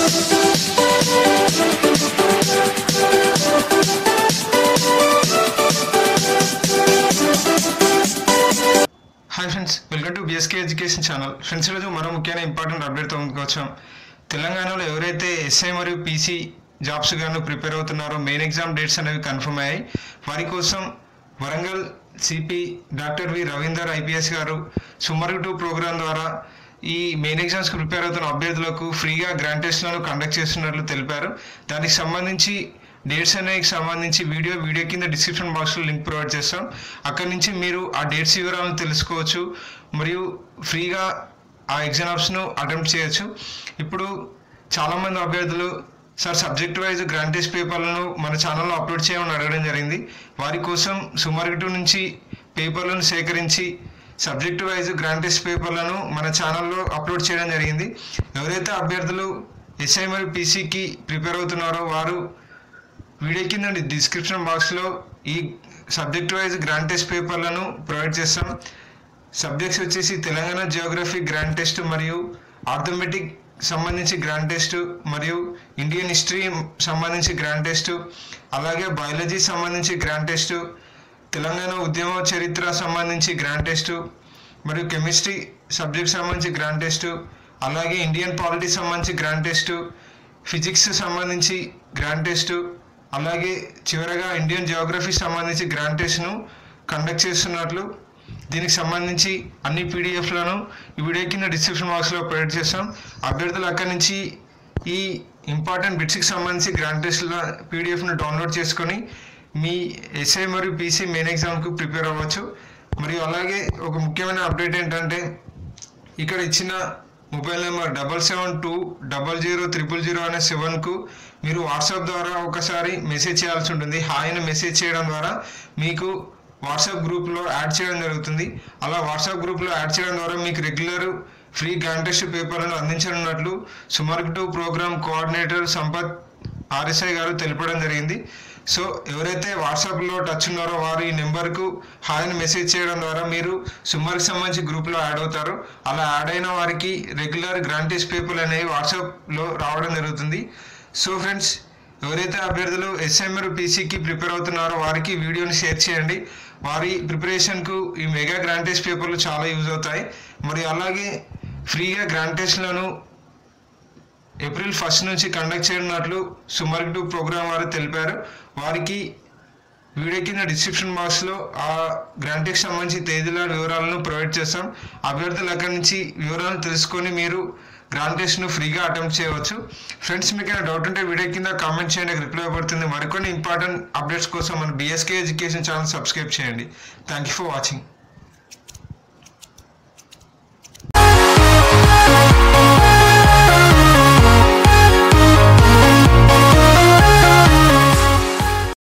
Hi friends, welcome to BSK education channel. Friends, ఈరోజు మరో ముఖ్యమైన ఇంపార్టెంట్ అప్డేట్తో ముందుకు వచ్చాం. తెలంగాణలో ఎవరైతే ఎస్ఐ మరియు పీసీ జాబ్స్ గాను ప్రిపేర్ అవుతున్నారో మెయిన్ ఎగ్జామ్ డేట్స్ అనేవి కన్ఫర్మ్ అయ్యాయి. వారి కోసం Warangal CP doctor V Ravinder IPS గారు సుమర్ 2 ప్రోగ్రాం ద్వారా ఈ మెయిన్ ఎగ్జామ్స్కి ప్రిపేర్ అవుతున్న అభ్యర్థులకు ఫ్రీగా గ్రాండ్ టెస్ట్లను కండక్ట్ చేస్తున్నట్లు తెలిపారు. దానికి సంబంధించి డేట్స్ అనేవి సంబంధించి వీడియో కింద డిస్క్రిప్షన్ బాక్స్లో లింక్ ప్రొవైడ్ చేస్తాం. అక్కడి నుంచి మీరు ఆ డేట్స్ వివరాలను తెలుసుకోవచ్చు మరియు ఫ్రీగా ఆ ఎగ్జామ్స్ను అటెంప్ట్ చేయొచ్చు. ఇప్పుడు చాలామంది అభ్యర్థులు sir subject wise grand test పేపర్లను మన ఛానల్లో అప్లోడ్ చేయమని అడగడం జరిగింది. వారి కోసం సుమర్ 2 నుంచి పేపర్లను సేకరించి సబ్జెక్ట్ వైజ్ గ్రాండ్ టెస్ట్ పేపర్లను మన ఛానల్లో అప్లోడ్ చేయడం జరిగింది. ఎవరైతే అభ్యర్థులు ఎస్ఐ మరియు పీసీకి ప్రిపేర్ అవుతున్నారో వారు వీడియో కింద డిస్క్రిప్షన్ బాక్స్లో ఈ సబ్జెక్ట్ వైజ్ గ్రాండ్ టెస్ట్ పేపర్లను ప్రొవైడ్ చేస్తాం. సబ్జెక్ట్స్ వచ్చేసి తెలంగాణ జియోగ్రఫీ గ్రాండ్ టెస్ట్ మరియు ఆర్థమెటిక్ సంబంధించి గ్రాండ్ టెస్ట్ మరియు ఇండియన్ హిస్టరీ సంబంధించి గ్రాండ్ టెస్ట్, అలాగే బయాలజీ సంబంధించి గ్రాండ్ టెస్ట్, తెలంగాణ ఉద్యమ చరిత్ర సంబంధించి గ్రాండ్ టెస్ట్ మరియు కెమిస్ట్రీ సబ్జెక్ట్ సంబంధించి గ్రాండ్ టెస్ట్, అలాగే ఇండియన్ పాలిటీ సంబంధించి గ్రాండ్ టెస్ట్, ఫిజిక్స్ సంబంధించి గ్రాండ్ టెస్ట్, అలాగే చివరగా ఇండియన్ జియోగ్రఫీ సంబంధించి గ్రాండ్ టెస్ట్ను కండక్ట్ చేస్తున్నట్లు దీనికి సంబంధించి అన్ని పీడిఎఫ్లను ఈ వీడియో కింద డిస్క్రిప్షన్ బాక్స్లో ప్రొవైడ్ చేస్తాం. అభ్యర్థులు అక్కడి నుంచి ఈ ఇంపార్టెంట్ బిట్స్కి సంబంధించి గ్రాండ్ టెస్ట్ల పీడిఎఫ్ను డౌన్లోడ్ చేసుకొని మీ ఎస్ఐ మరియు పీసీ మెయిన్ ఎగ్జామ్కు ప్రిపేర్ అవ్వచ్చు. మరియు అలాగే ఒక ముఖ్యమైన అప్డేట్ ఏంటంటే ఇక్కడ ఇచ్చిన మొబైల్ నెంబర్ 77200000 అనే 7కు మీరు వాట్సాప్ ద్వారా ఒకసారి మెసేజ్ చేయాల్సి ఉంటుంది. హాయ్ అని మెసేజ్ చేయడం ద్వారా మీకు వాట్సాప్ గ్రూప్లో యాడ్ చేయడం జరుగుతుంది. అలా వాట్సాప్ గ్రూప్లో యాడ్ చేయడం ద్వారా మీకు రెగ్యులర్ ఫ్రీ గ్రాండ్ టెస్ట్ పేపర్లను అందించనున్నట్లు Sumer 2 programme coordinator Sampath RSI గారు తెలపడం జరిగింది. సో ఎవరైతే వాట్సాప్లో టచ్ ఉన్నారో వారు ఈ నెంబర్కు హాయ్ అని మెసేజ్ చేయడం ద్వారా మీరు సుమర్కి సంబంధించి గ్రూప్లో యాడ్ అవుతారు. అలా యాడ్ అయిన వారికి రెగ్యులర్ గ్రాండ్ టెస్ట్ పేపర్లు అనేవి వాట్సాప్లో రావడం జరుగుతుంది. సో ఫ్రెండ్స్, ఎవరైతే అభ్యర్థులు ఎస్ఐ మరియు పీసీకి ప్రిపేర్ అవుతున్నారో వారికి వీడియోని షేర్ చేయండి. వారి ప్రిపరేషన్కు ఈ మెగా గ్రాండ్ టెస్ట్ పేపర్లు చాలా యూజ్ అవుతాయి. మరి అలాగే ఫ్రీగా గ్రాండ్ టెస్ట్లను ఏప్రిల్ 1 నుంచి కండక్ట్ చేయనున్నట్లు సుమర్ 2 ప్రోగ్రాం వారు తెలిపారు. వారికి వీడియో కింద డిస్క్రిప్షన్ బాక్స్లో ఆ గ్రాండ్ టెస్ట్ సంబంధించి తేదీల వివరాలను ప్రొవైడ్ చేస్తాం. అభ్యర్థులు అక్కడి నుంచి వివరాలను తెలుసుకొని మీరు గ్రాండ్ టెస్ట్ను ఫ్రీగా అటెంప్ట్ చేయవచ్చు. ఫ్రెండ్స్, మీకు ఏమైనా డౌట్ ఉంటే వీడియో కింద కామెంట్ చేయండి, రిప్లై పడుతుంది. మరికొన్ని ఇంపార్టెంట్ అప్డేట్స్ కోసం మన బిఎస్కే ఎడ్యుకేషన్ ఛానల్ సబ్స్క్రైబ్ చేయండి. Thank you for watching.